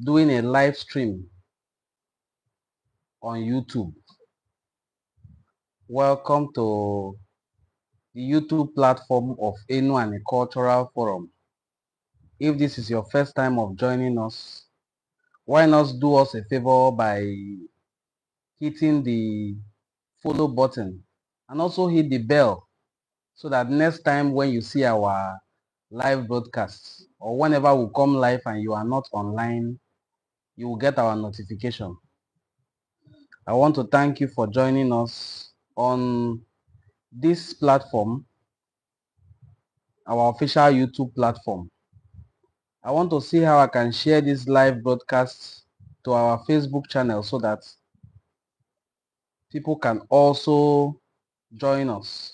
doing a live stream on YouTube. Welcome to the YouTube platform of Unnown Cultural Forum. If this is your first time of joining us, why not do us a favor by hitting the follow button and also hit the bell so that next time when you see our live broadcasts or whenever we come live and you are not online, you will get our notification. I want to thank you for joining us on this platform, our official YouTube platform. I want to see how I can share this live broadcast to our Facebook channel so that people can also join us.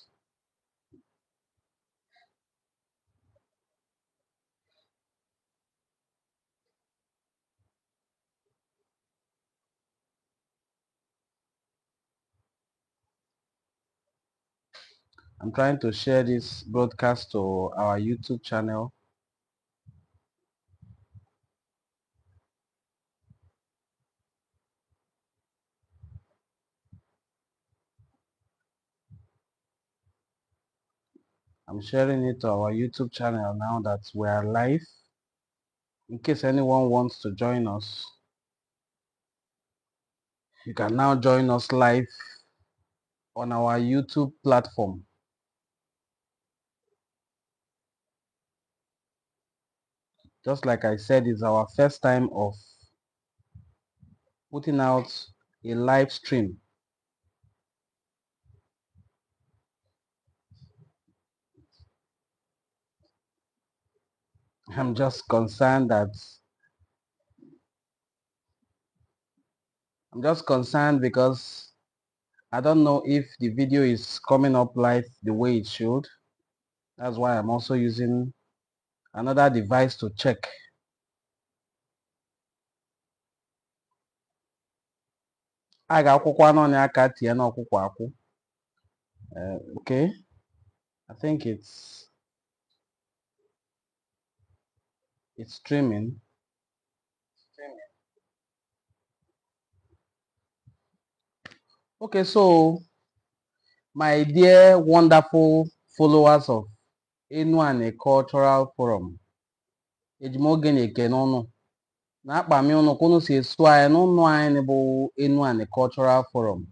I'm trying to share this broadcast to our YouTube channel. I'm sharing it to our YouTube channel now that we are live. In case anyone wants to join us, you can now join us live on our YouTube platform. Just like I said, it's our first time of putting out a live stream. I'm just concerned because I don't know if the video is coming up live the way it should. That's why I'm also using another device to check. Okay, I think it's streaming. Okay, so my dear wonderful followers of Unnown Cultural Forum, ejimoge na-ekene ụnụ na-akpa m ụnụ ka ụnụ si esu anyị n'ụnụ anyị bụ Unnown Cultural Forum.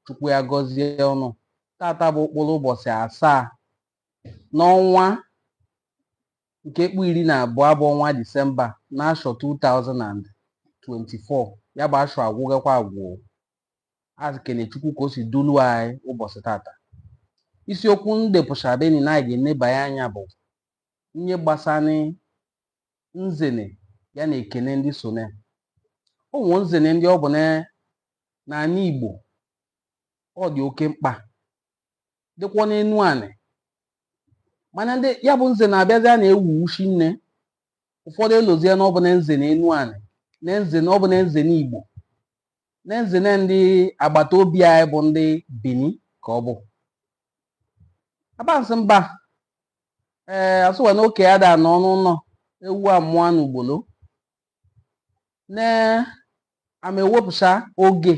Chukwu ya gọzie ụnụ. Tata bụ ụkpụrụ ụbọchị 7 n'ọnwa nke 12 bụ ọnwa Disemba n'afọ 2024. Ya bụ afọ agwụgakwa agwụ. Azikene Chukwu ka o si dulu anyị ụbọchị tata. Isiokwu ndepụcha Benin anyị ga-enebanye anya bụ ihe gbasara nzene ya na ekene ndị so na ụmụ nzene ndị ọ bụ n'ala Igbo ọ dị oke mkpa dịkwa n'enu anị mana ndị ya bụ nze na-abịazi a na-ewu ushi nne ụfọdụ elozie na ọ bụ na nze na enu anị na nze na ọ bụ na nze na Igbo na nze na ndị agbata obi anyị bụ ndị Benin ka ọ bụ abansị mba asụwa na oke ya da n'ọnụ ụlọ ewu amụọ n'ugbolo na amewepụcha oge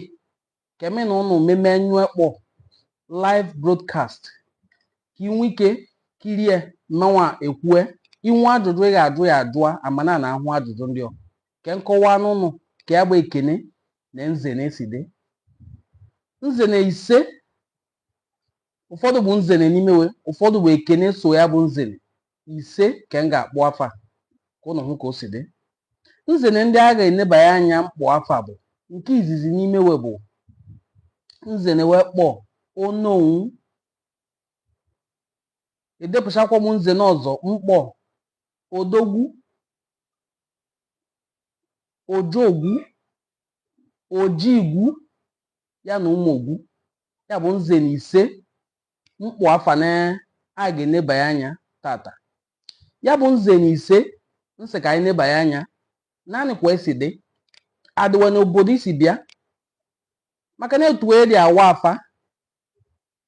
keme na ụnụ meme nyụekpọ live broadcast ka inwe ike kirie mmanwa ekwue inwe ajụjụ ị ga-ajụ ya ajụa amana na ahụ ajụjụ ndị ọ ke nkọwa n'ụnụ ka ya bụ ekene na nze na-eside nze na ise ụfọdụ bụ nzene n'imewe ụfọdụ bụ ekene so ya bụ nzene ise ka m ga-akpọ afa ka ụnụ hụ ka o si dị. Nzene ndị a ga-enebanye anya mkpọ afa bụ nke izizi n'imewe bụ nzene wee kpọọ Onowu. Edepụchakwa m nzene ọzọ mkpọ Odogwu, Ojogwu, Ojigwu ya na Umogwu. Ya bụ nzene ise mkpọ afa na a ga-enebanye anya tata. Ya bụ nzene ise nsị ka anyị nebanye anya naanị kwa esi dị adịwa n'obodo isi bịa maka na etu eri awa afa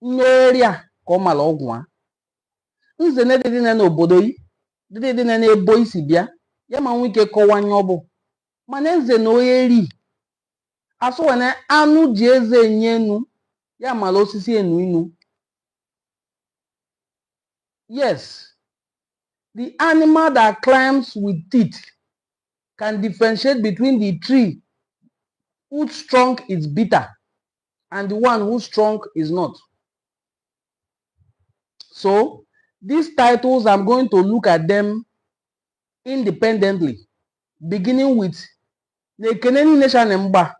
mmeri a ka ọ mara ọgwụ a nzene dị n'obodo yi dị n'ebo isi bịa ya ma nwee ike kọwanye ọ bụ Maneze no eri. Aso wene anu jeze nyenu. Ya malosisi enu inu. Yes. The animal that climbs with teeth can differentiate between the tree whose trunk is bitter and the one whose trunk is not. So, these titles, I'm going to look at them independently, beginning with Nekeneni Nation Mba.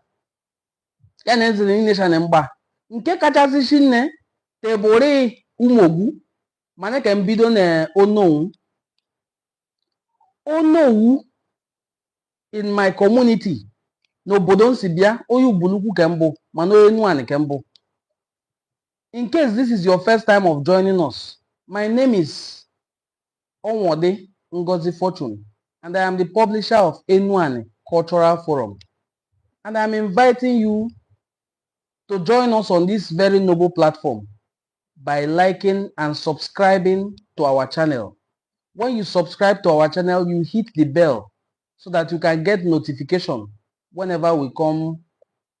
Yanezeni Nation Mba. Nke kachasị shinne tebore Umogwu. Mane ke mbido na Onowu. Onowu in my community. N'obodo nsi bịa, onye Ubulukwu kembo, mana Enuani kembo. In case this is your first time of joining us, my name is Onwode Ngozi Fortune, and I am the publisher of Enuani Cultural Forum. And I am inviting you to join us on this very noble platform by liking and subscribing to our channel. When you subscribe to our channel, you hit the bell so that you can get notification whenever we come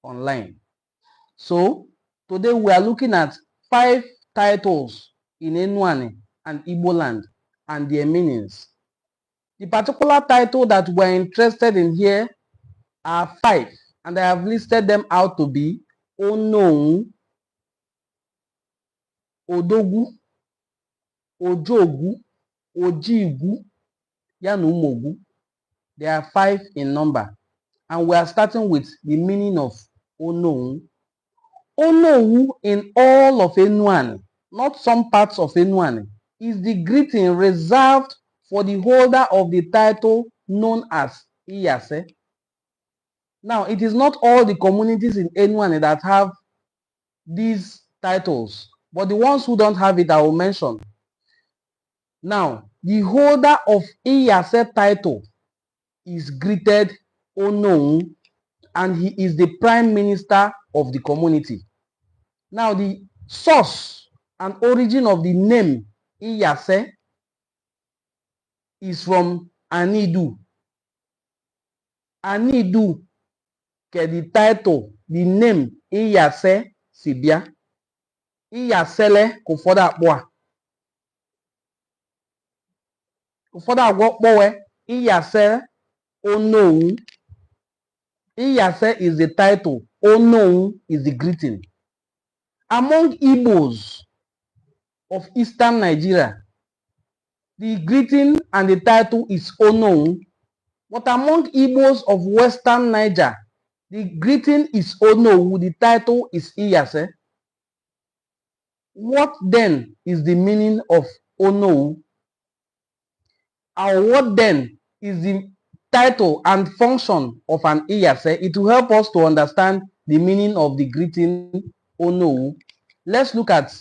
online. So, today we are looking at 5 titles in Enuani and Igbo land and their meanings. The particular title that we're interested in here are 5, and I have listed them out to be Unknown, Odogwu, Ojogwu, Ojigwu, and Umogwu. There are 5 in number, and we are starting with the meaning of Unknown. Onowu in all of Enuani, not some parts of Enuani, is the greeting reserved for the holder of the title known as Iyase. Now, it is not all the communities in Enuani that have these titles, but the ones who don't have it, I will mention. Now, the holder of Iyase title is greeted Unknown, and he is the prime minister of the community. Now, the source and origin of the name Iyase is from Anidu. Anidu ke the title, the name Iyase sibia. Iyasele kufoda akpwa. Kufoda akpwa Iyase Onowu. Iyase is the title. Onowu is the greeting. Among Igbos of Eastern Nigeria, the greeting and the title is Unknown, but among Igbos of Western Niger, the greeting is Onowu, the title is Iyase. What then is the meaning of Onowu? And what then is the title and function of an Iyase? It will help us to understand the meaning of the greeting Onowu. Let's look at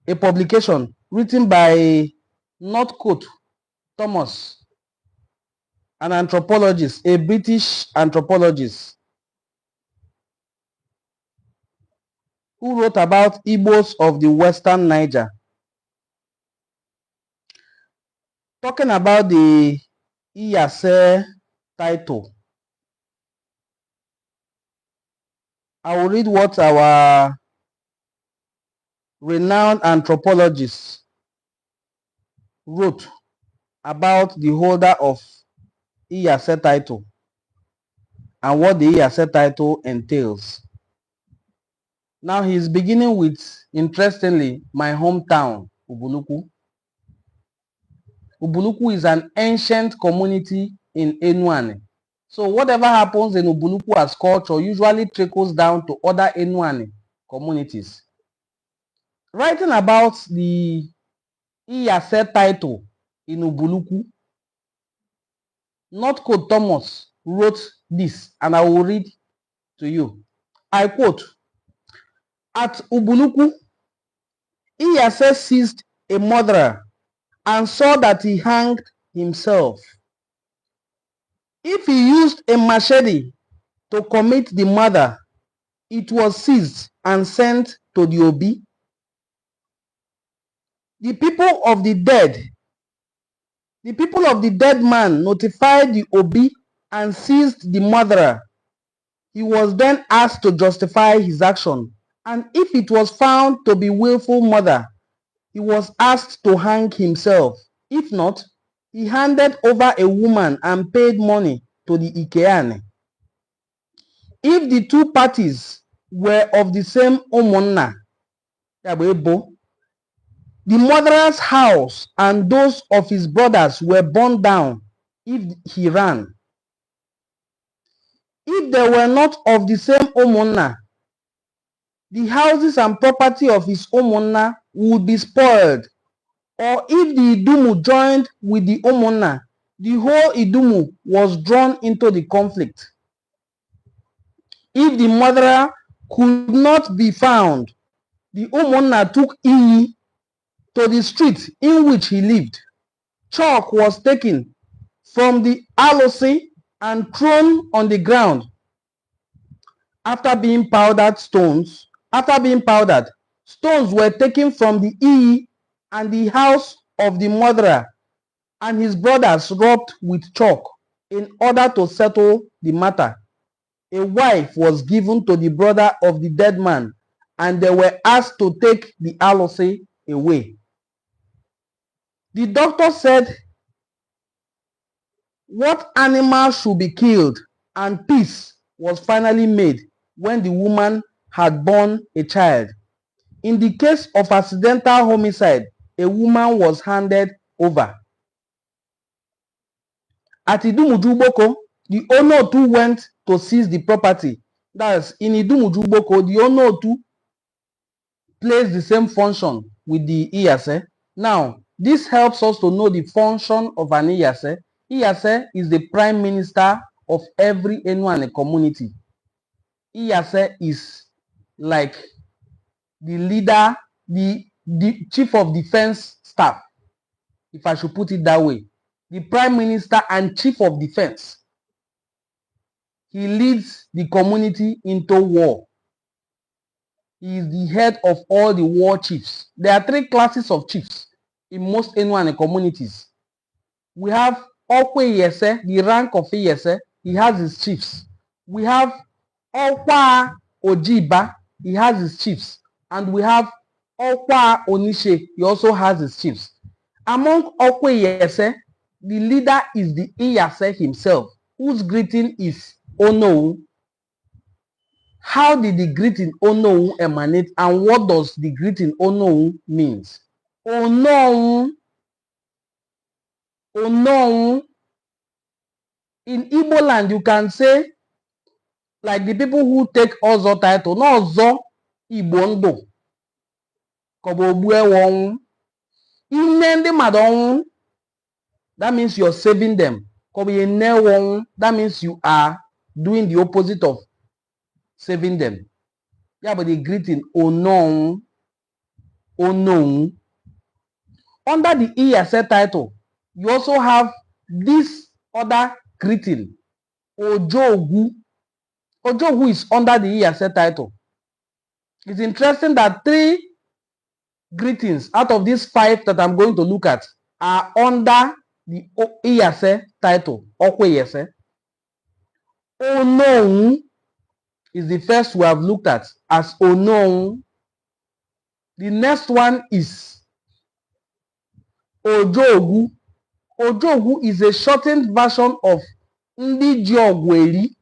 a publication written by Northcote Thomas, an anthropologist, a British anthropologist, who wrote about Igbos of the Western Niger, talking about the Iyase title. I will read what our renowned anthropologist wrote about the holder of Iyase title and what the Iyase title entails. Now he is beginning with, interestingly, my hometown, Ubulukwu. Ubulukwu is an ancient community in Enuani. So whatever happens in Ubulukwu as culture usually trickles down to other Enuani communities. Writing about the Iyase title in Ubulukwu, Northcote Thomas wrote this, and I will read to you. I quote, "At Ubulukwu, Iyase seized a murderer and saw that he hanged himself. If he used a machete to commit the murder, it was seized and sent to the Obi. The people of the dead man notified the Obi and seized the murderer. He was then asked to justify his action, and if it was found to be willful murder, he was asked to hang himself. If not, he handed over a woman and paid money to the Ikeane. If the two parties were of the same Umunna, the murderer's house and those of his brothers were burned down if he ran. If they were not of the same Umunna, the houses and property of his Umunna would be spoiled. Or if the Idumu joined with the Umunna, the whole Idumu was drawn into the conflict. If the murderer could not be found, the Umunna took Iyi to the street in which he lived. Chalk was taken from the alosi and thrown on the ground. After being powdered, stones were taken from the Iyi and the house of the murderer and his brothers rubbed with chalk in order to settle the matter. A wife was given to the brother of the dead man, and they were asked to take the alosi away. The doctor said what animal should be killed, and peace was finally made when the woman had borne a child. In the case of accidental homicide, a woman was handed over. At Idumujuboko, the Onowu went to seize the property. That's in Idumujuboko, the Onowu plays the same function with the Iyase. Now, this helps us to know the function of an Iyase. Iyase is the prime minister of every Enuane community. Iyase is like the leader, the chief of defense staff, if I should put it that way. The prime minister and chief of defense. He leads the community into war. He is the head of all the war chiefs. There are three classes of chiefs in most Enuane communities. We have Okwe Iyese, the rank of Iyese, he has his chiefs. We have Okwa Ojiba, he has his chiefs. And we have Okwa Onishe, he also has his chiefs. Among Okwe Iyese, the leader is the Iyase himself, whose greeting is Onowu. How did the greeting Onowu emanate, and what does the greeting Onowu means? Unknown. Unknown. In Igbo land, you can say, like the people who take Ozo title, no Ozo Igbo Ndo. Kobo Obue Wong. Inende Madong. That means you're saving them. That means you are doing the opposite of saving them. Yeah, but the greeting Unknown. Unknown. Under the Iyase title, you also have this other greeting, Ojogwu. Ojogwu is under the Iyase title. It's interesting that 3 greetings out of these 5 that I'm going to look at are under the Iyase title, Okwe Iyase. Unknown is the first we have looked at as Unknown. The next one is Ojogwu. Ojogwu is a shortened version of Ndi Jiogweri,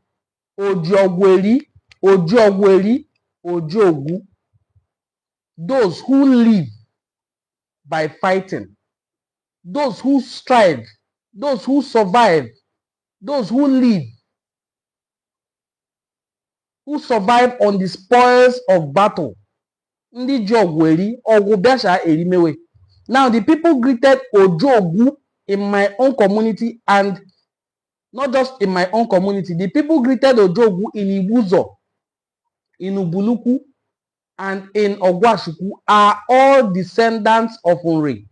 Ojogweri, Ojogweri, Ojogwu. Those who live by fighting, those who strive, those who survive, those who live, who survive on the spoils of battle. Ndi Jiogweri, Ogubesha Erimewe. Now, the people greeted Ojogwu in my own community, and not just in my own community. The people greeted Ojogwu in Ibuzo, in Ubuluku, and in Ogwashuku are all descendants of Unri.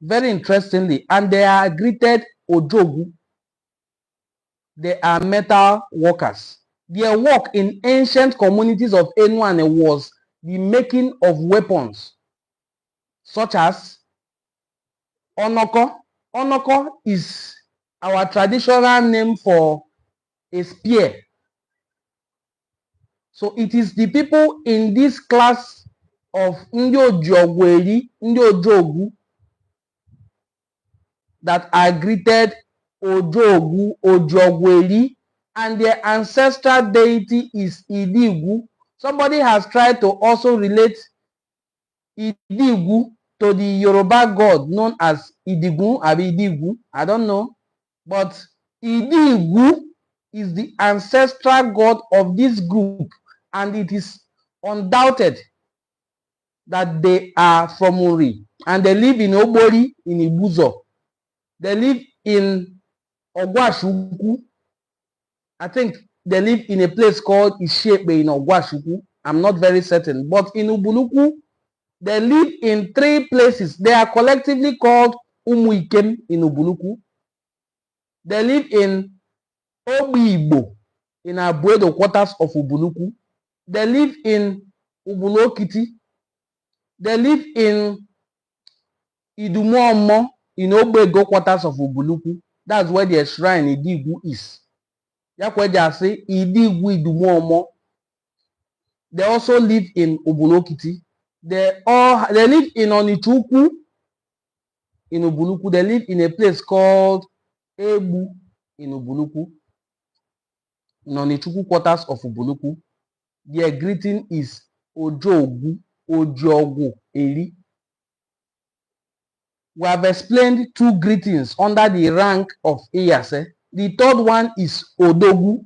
Very interestingly, and they are greeted Ojogwu. They are metal workers. Their work in ancient communities of Enuane was the making of weapons, such as Onoko. Onoko is our traditional name for a spear. So it is the people in this class of ndị Ojogwu, ndị Ojogwu, that are greeted Ojogwu, Ojogwu, and their ancestral deity is Igbo. Somebody has tried to also relate Igbo to the Yoruba god known as Igbo. I don't know. But Igbo is the ancestral god of this group, and it is undoubted that they are from Uri, and they live in Obori in Ibuzo. They live in Ogwashuku. I think they live in a place called Ishepe in Ogwashuku. I'm not very certain. But in Ubuluku, they live in 3 places. They are collectively called Umuikem in Ubuluku. They live in Obibo in Abuedo quarters of Ubuluku. They live in Ubulokiti. They live in Idumomo in Obego quarters of Ubuluku. That's where their shrine Ojigwu is. That's where they say Ojigwu Idumomo. They also live in Ubulokiti. They live in Onichuku in Ubuluku. They live in a place called Ebu in Ubuluku. In Onichuku quarters of Ubuluku. Their greeting is Ojogwu, Ojogwu, Eri. We have explained 2 greetings under the rank of Heir. The third one is Odogwu.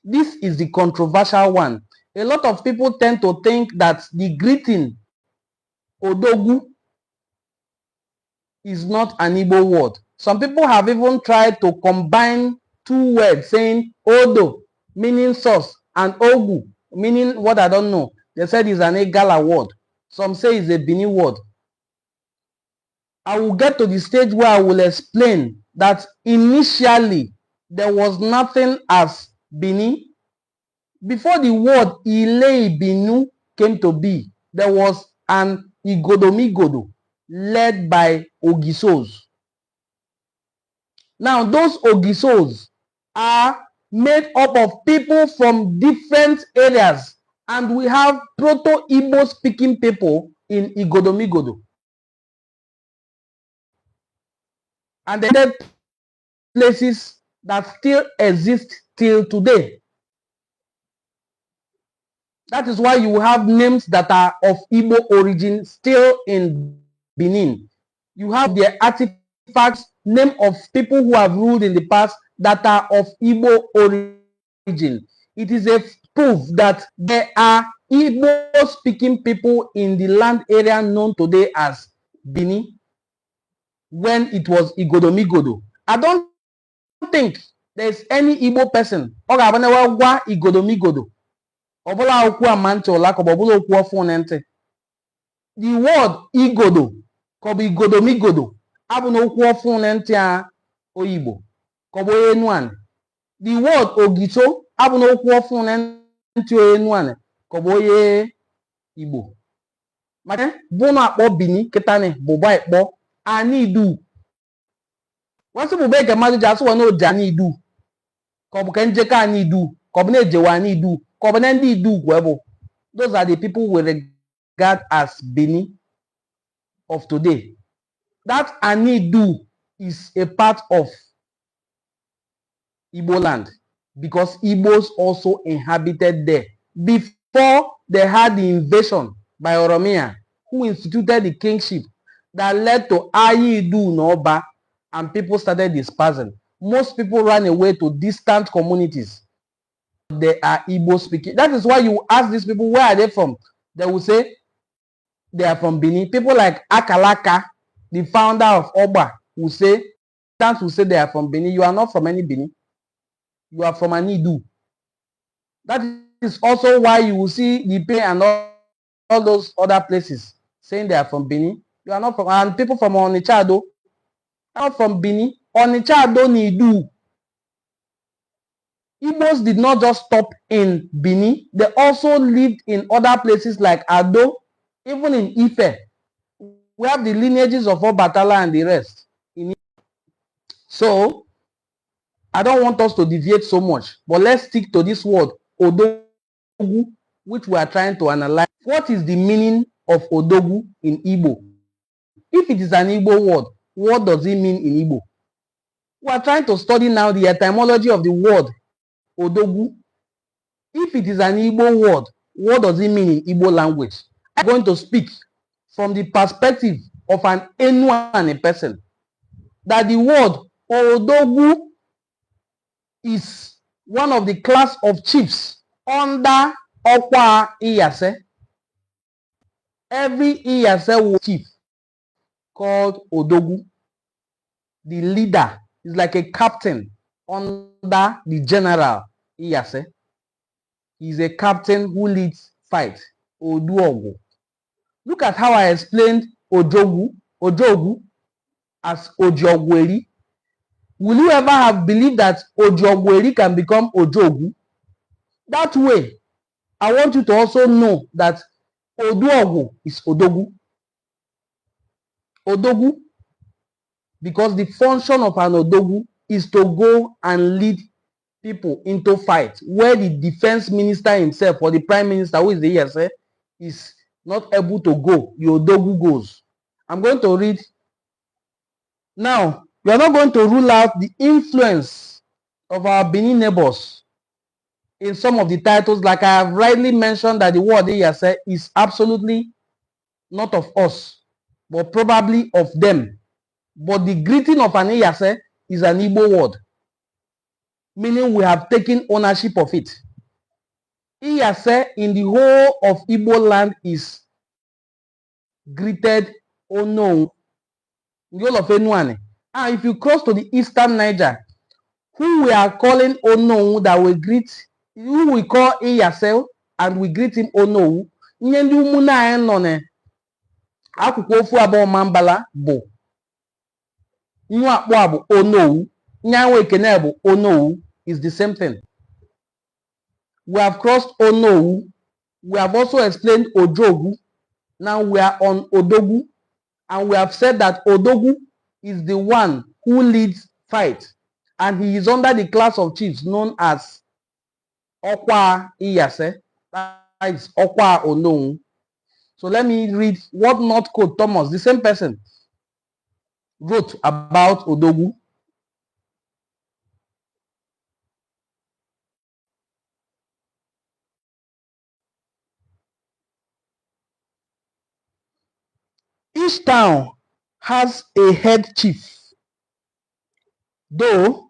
This is the controversial one. A lot of people tend to think that the greeting Odogwu is not an Igbo word. Some people have even tried to combine 2 words, saying Odo, meaning source, and Ogu, meaning what I don't know. They said it's an Igala word. Some say it's a Benin word. I will get to the stage where I will explain that initially there was nothing as Benin. Before the word Ile Binu came to be, there was an Igodomigodo led by Ogisos. Now, those Ogisos are made up of people from different areas, and we have Proto-Igbo speaking people in Igodomigodo. And there are places that still exist till today. That is why you have names that are of Igbo origin still in Benin. You have their artifacts, name of people who have ruled in the past that are of Igbo origin. It is a proof that there are Igbo-speaking people in the land area known today as Benin when it was Igodomigodo. I don't think there's any Igbo person or Igodomigodo. The word Igodo could be Igodomigodo. The word Ogiso Igbo. Maka bono akpo Bini ketane boba ekpo anidu. Wasi bube ke madu jasu wano janidu. Kobu kenjeka anidu. Kobu ne jewa anidu. Kobu nendi du kwebo. Those are the people we regard as Bini of today. That anidu is a part of Igbo land because Igbos also inhabited there before they had the invasion by Oromia, who instituted the kingship that led to Ayidu Noba, and people started dispersing. Most people ran away to distant communities. They are Igbo speaking. That is why you ask these people, where are they from? They will say they are from Benin. People like Akalaka, the founder of Oba, will say they are from Benin. You are not from any Benin. You are from Anidu. That is also why you will see the Pay and all those other places saying they are from Benin. You are not from, and people from Onichado are not from Benin. Onichado Nidu. Igbos did not just stop in Benin. They also lived in other places like Ado, even in Ife. We have the lineages of Obatala and the rest. So, I don't want us to deviate so much, but let's stick to this word, Odogwu, which we are trying to analyze. What is the meaning of Odogwu in Igbo? If it is an Igbo word, what does it mean in Igbo? We are trying to study now the etymology of the word Odogwu. If it is an Igbo word, what does it mean in Igbo language? I'm going to speak from the perspective of an Enlightening person, that the word Odogwu is one of the class of chiefs under Okwa Iyase. Every Iyase was chief called Odogwu. The leader is like a captain under the general Iyase. He's a captain who leads fight. Odogwu. Look at how I explained Ojogwu as Ojogwu. Will you ever have believed that Ojogwu can become Ojogwu? That way, I want you to also know that Odogwu is Odogwu. Odogwu, because the function of an Odogwu is to go and lead people into fight, where the defense minister himself or the prime minister, who is the ESA, is not able to go. The Odogwu goes. I'm going to read. Now, we are not going to rule out the influence of our Benin neighbors in some of the titles, like I have rightly mentioned that the word ESA is absolutely not of us, but probably of them. But the greeting of an ESA is an Igbo word, meaning we have taken ownership of it. Iyase in the whole of Igbo land is greeted Unknown. And if you cross to the eastern Niger, who we are calling Onowu, that we greet, who we call Iyase and we greet him Onowu, Nyendi umuna enone akwụkwọ ofu abụọ mambala bụ nwa akpọ bụ Onowu, nyanwe ekene bụ Onowu, is the same thing. We have crossed Onowu. We have also explained Ojogwu. Now we are on Odogwu, and we have said that Odogwu is the one who leads fight, and he is under the class of chiefs known as Okwa Iyase, that is Okwa Unknown. So let me read what Northcote Thomas, the same person, wrote about Odogwu. Each town has a head chief, though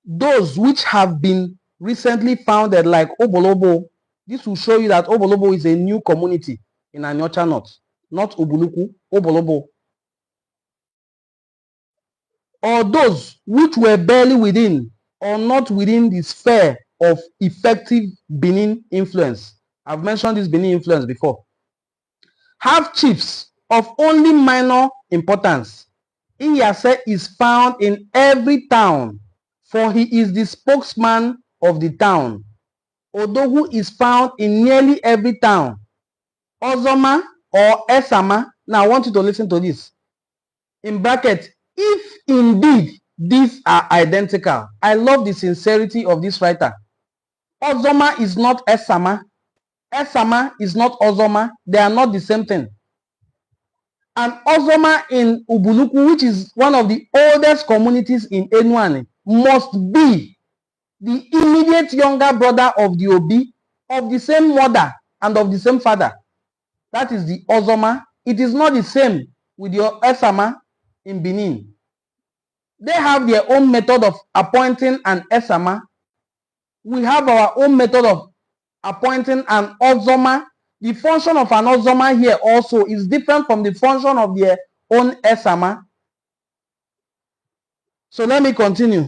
those which have been recently founded, like Obolobo, this will show you that Obolobo is a new community in Anyocha North, not Ubuluku, Obolobo. Or those which were barely within or not within the sphere of effective Benin influence. I've mentioned this Benin influence before. Have chiefs of only minor importance. Iyase is found in every town, for he is the spokesman of the town. Odogwu is found in nearly every town. Ozoma or Esama, now I want you to listen to this. In brackets, if indeed these are identical. I love the sincerity of this writer. Ozoma is not Esama. Esama is not Ozoma. They are not the same thing. And Ozoma in Ubuluku, which is one of the oldest communities in Enuane, must be the immediate younger brother of the Obi, of the same mother and of the same father. That is the Ozoma. It is not the same with your Esama in Benin. They have their own method of appointing an Esama. We have our own method of appointing an Ozoma. The function of an Ozoma here also is different from the function of their own Esama. So let me continue.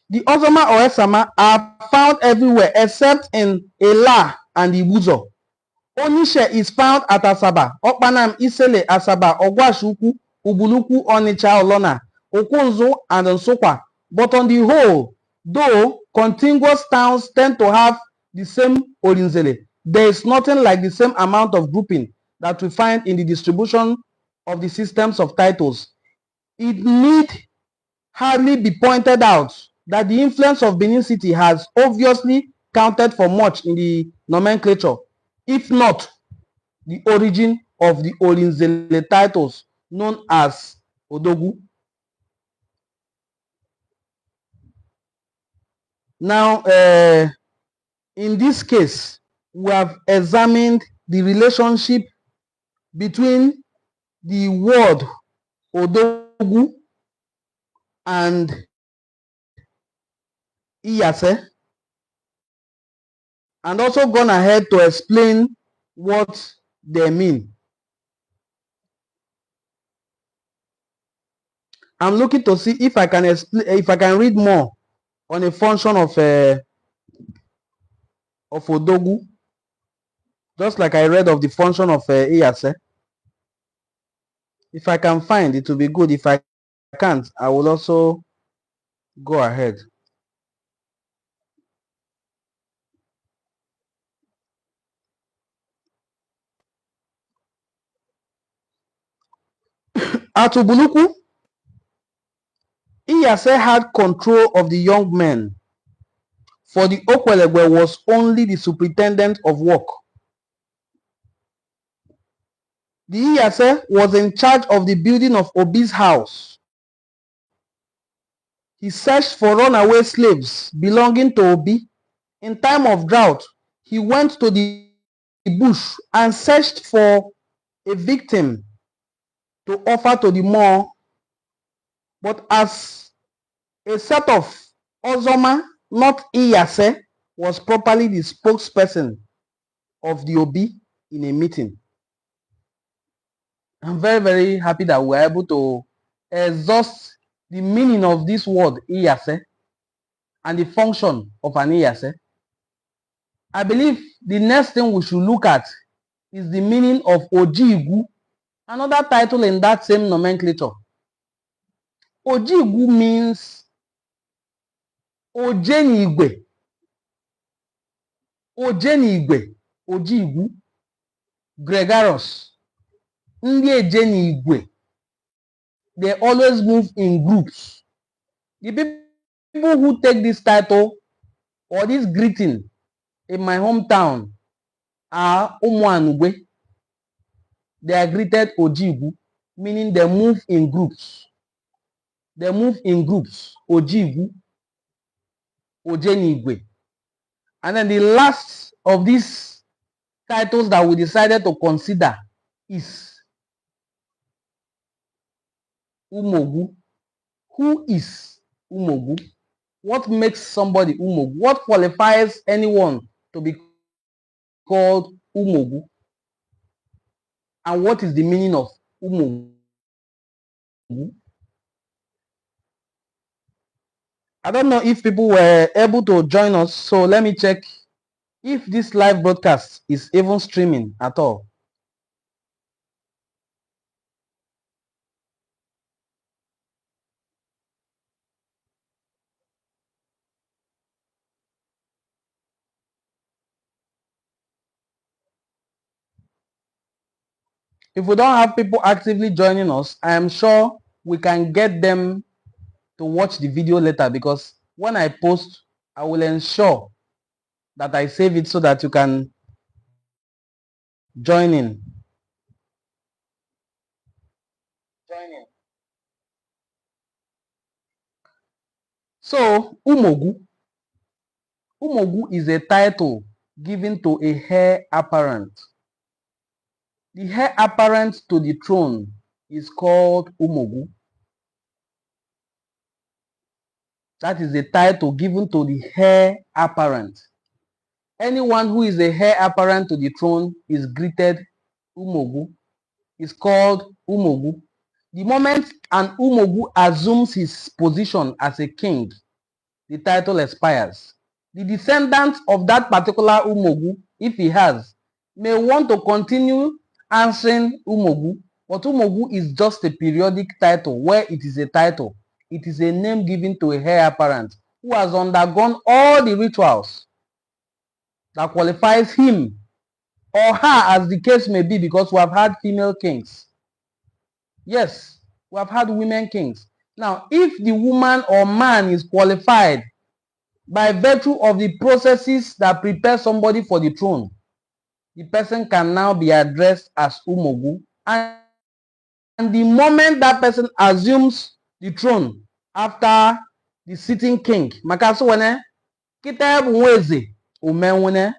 The Ozoma or Esama are found everywhere except in Ela and Ibuzo. Onishe is found at Asaba, Okpanam, Isele, Asaba, Ogwashuku, Ubuluku, Onicha, Olona, Okunzo, and Nsukwa. But on the whole, though contiguous towns tend to have the same Orinzele, there is nothing like the same amount of grouping that we find in the distribution of the systems of titles, it need hardly be pointed out that the influence of Benin City has obviously counted for much in the nomenclature, if not the origin of the Orinzele titles known as Odogwu. Now, in this case, we have examined the relationship between the word Odogwu and Iyase, and also gone ahead to explain what they mean. I'm looking to see if I can read more on a function of Odogwu, just like I read of the function of Iyase. If I can find, it will be good. If I can't, I will also go ahead. At Ubuluku, Iyase had control of the young men, for the Okwelegwe was only the superintendent of work. The Iyase was in charge of the building of Obi's house. He searched for runaway slaves belonging to Obi. In time of drought, he went to the bush and searched for a victim to offer to the Moor. But as a set of Ozoma, not Iyase, was properly the spokesperson of the Obi in a meeting. I'm very, very happy that we're able to exhaust the meaning of this word Iyase and the function of an Iyase. I believe the next thing we should look at is the meaning of Ojigwu, another title in that same nomenclature. Ojigwu means Ojenigwe. Ojenigwe, Ojigwu, gregarious. Ndị Ejenigwe, they always move in groups. The people who take this title or this greeting in my hometown are Umuanugwe. They are greeted Ojigwu, meaning they move in groups. They move in groups. Ojigwu, Ojenigwe. And then the last of these titles that we decided to consider is Umogwu. Who is Umogwu? What makes somebody Umogwu? What qualifies anyone to be called Umogwu? And what is the meaning of Umogwu? I don't know if people were able to join us, so let me check if this live broadcast is even streaming at all. If we don't have people actively joining us, I am sure we can get them to watch the video later, because when I post, I will ensure that I save it so that you can join in. So, Umogwu. Umogwu is a title given to a heir apparent. The heir apparent to the throne is called Umogwu. That is a title given to the heir apparent. Anyone who is a heir apparent to the throne is greeted Umogwu, is called Umogwu. The moment an Umogwu assumes his position as a king, the title expires. The descendant of that particular Umogwu, if he has, may want to continue answering Umogwu, but Umogwu is just a periodic title where it is a title. It is a name given to a heir apparent who has undergone all the rituals that qualifies him or her, as the case may be, because we have had female kings. Yes, we have had women kings. Now, if the woman or man is qualified by virtue of the processes that prepare somebody for the throne, the person can now be addressed as Umogwu. And the moment that person assumes the throne after the sitting king, makaso wene kita bụ nwa eze omenwune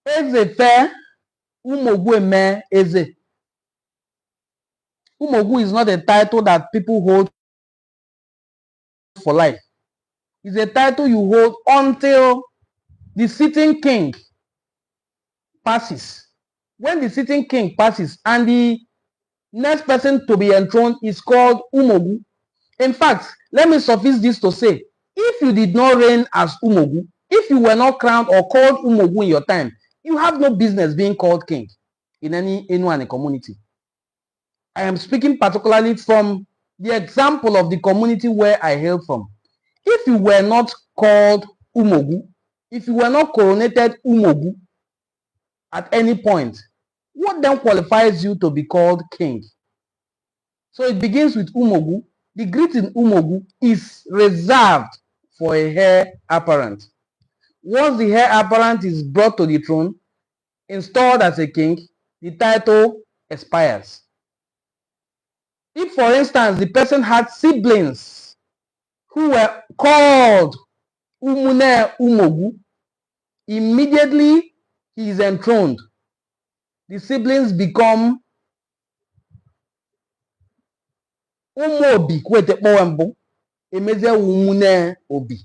eze fe Umogwu eme eze. Umogwu is not a title that people hold for life. It's a title you hold until the sitting king passes. When the sitting king passes and the next person to be enthroned is called Umogwu. In fact, let me suffice this to say, if you did not reign as Umogwu, if you were not crowned or called Umogwu in your time, you have no business being called king in any community. I am speaking particularly from the example of the community where I hail from. If you were not called Umogwu, if you were not coronated Umogwu at any point, what then qualifies you to be called king? So it begins with Umogwu. The greeting Umogwu is reserved for a heir apparent. Once the heir apparent is brought to the throne, installed as a king, the title expires. If, for instance, the person had siblings who were called Umune Umogwu, immediately he is enthroned. The siblings become Umobi Umune Obi.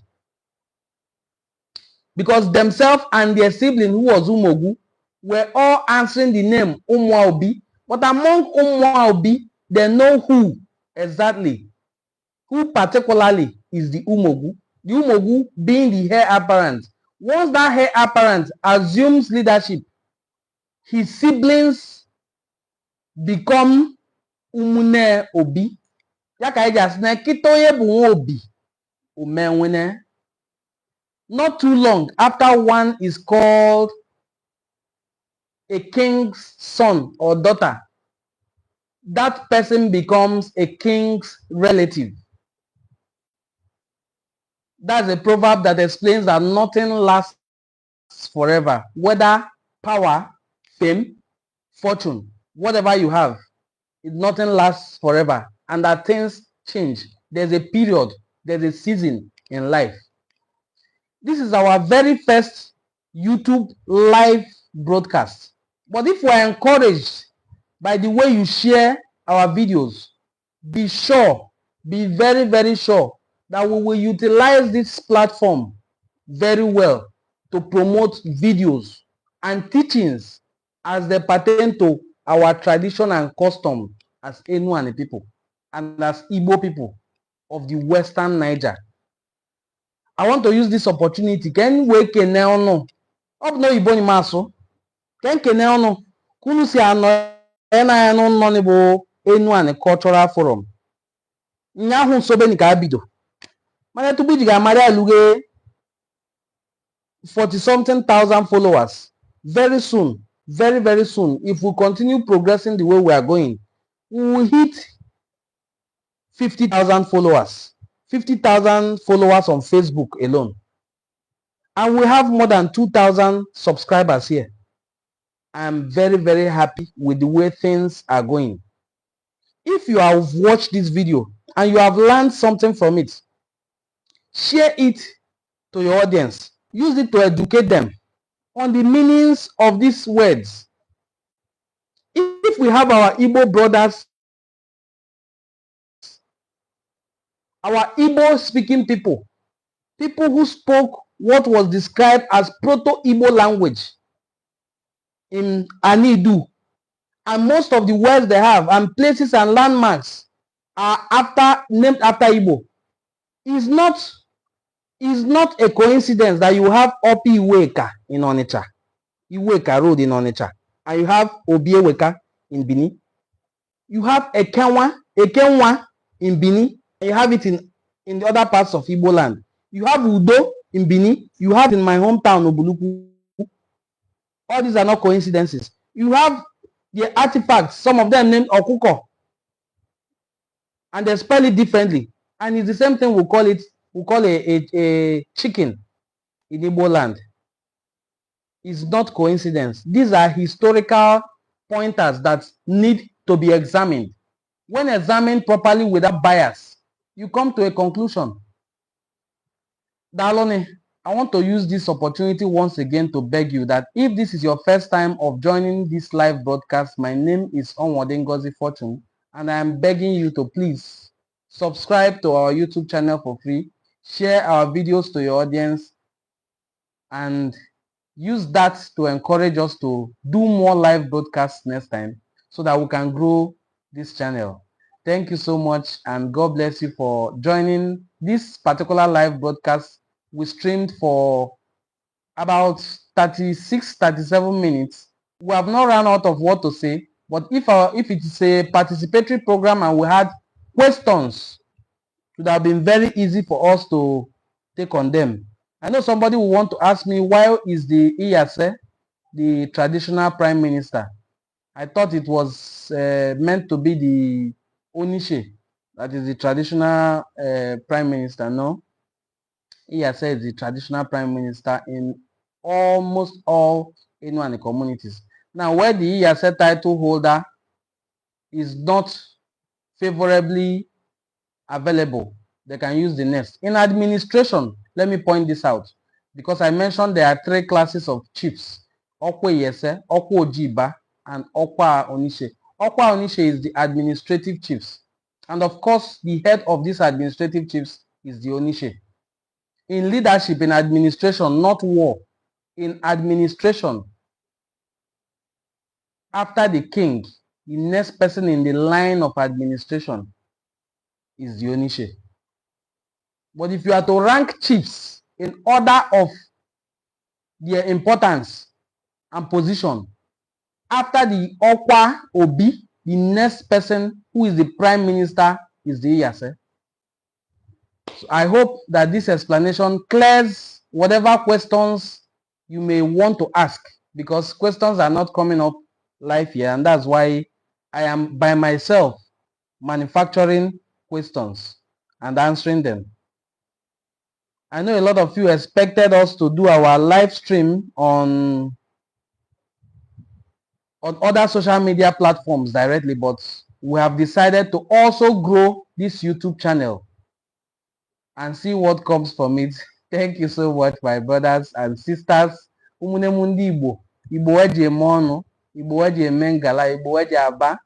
Because themselves and their sibling, who was Umogwu, were all answering the name Obi. But among Obi, they know who exactly, who particularly is the Umogwu. The Umogwu being the heir apparent. Once that heir apparent assumes leadership, his siblings become Umune Obi. Not too long after one is called a king's son or daughter, that person becomes a king's relative. That's a proverb that explains that nothing lasts forever, whether power, fame, fortune, whatever you have, nothing lasts forever, and that things change. There's a period, there's a season in life. This is our very first YouTube live broadcast. But if we are encouraged by the way you share our videos, be sure, be very, very sure that we will utilize this platform very well to promote videos and teachings as they pertain to our tradition and custom as Enuani people and as Igbo people of the Western Niger. I want to use this opportunity. Can we no up no Igbo maso? Can no kunu si ano ena no no bo Enuani cultural forum. Nya hu so be ni ka bido. Mana to bi ga mari aluge 40-something thousand followers. Very soon, very, very soon, if we continue progressing the way we are going, we will hit 50,000 followers. 50,000 followers on Facebook alone. And we have more than 2,000 subscribers here. I'm very, very happy with the way things are going. If you have watched this video and you have learned something from it, share it to your audience. Use it to educate them on the meanings of these words. If we have our Igbo brothers, our Igbo speaking people, people who spoke what was described as Proto-Igbo language in Anidu, and most of the words they have and places and landmarks are named after Igbo, is not a coincidence that you have Opi Iweka in Onitsha, Iweka Road in Onitsha, and you have Obieweka in Benin. You have Ekenwa in Benin, and you have it in the other parts of Igbo land. You have Udo in Benin, you have in my hometown Obuluku. All these are not coincidences. You have the artifacts, some of them named Okuko and they spell it differently. And it's the same thing we call a chicken in Igbo land. It's not coincidence. These are historical pointers that need to be examined. When examined properly without bias, you come to a conclusion. Dalone, I want to use this opportunity once again to beg you that if this is your first time of joining this live broadcast, my name is Onwodengozi Fortune, and I am begging you to please subscribe to our YouTube channel for free, share our videos to your audience, and use that to encourage us to do more live broadcasts next time so that we can grow this channel. Thank you so much, and God bless you for joining this particular live broadcast. We streamed for about 36-37 minutes. We have not run out of what to say, but if it is a participatory program and we had questions, it would have been very easy for us to take on them. I know somebody will want to ask me, why is the Iyase the traditional prime minister? I thought it was meant to be the Onishe, that is the traditional prime minister. No, Iyase is the traditional prime minister in almost all Inuani communities. Now, where the Iyase title holder is not favorably available, they can use the next. In administration, let me point this out, because I mentioned there are 3 classes of chiefs: Okwa Iyese, Okwa Ojiba, and Okwa Onishe. Okwa Onishe is the administrative chiefs. And of course, the head of these administrative chiefs is the Onishe. In leadership, in administration, not war, in administration, after the king, the next person in the line of administration is the Onishe. But if you are to rank chiefs in order of their importance and position, after the Okwa Obi, the next person who is the prime minister is the Iyase. So I hope that this explanation clears whatever questions you may want to ask, because questions are not coming up live here, and that's why I am by myself manufacturing questions and answering them. I know a lot of you expected us to do our live stream on other social media platforms directly, but we have decided to also grow this YouTube channel and see what comes from it. Thank you so much, my brothers and sisters. Ụmụnne ndị Igbo, Igbo eji eme ọnụ, Igbo eji eme ngala, Igbo eji aba,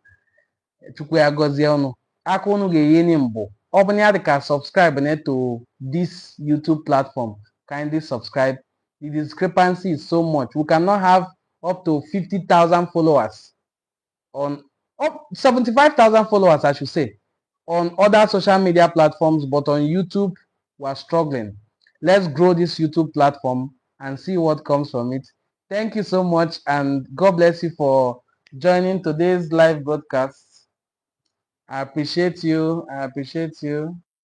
Chukwu ya gọzie ọnụ. Aka unu ga-enye ni mbụ. Ọ bụ na ya dị ka subscribe to this YouTube platform. Kindly subscribe. The discrepancy is so much. We cannot have up to 50,000 followers on 75,000 followers, I should say, on other social media platforms, but on YouTube we are struggling. Let's grow this YouTube platform and see what comes from it. Thank you so much, and God bless you for joining today's live broadcast. I appreciate you.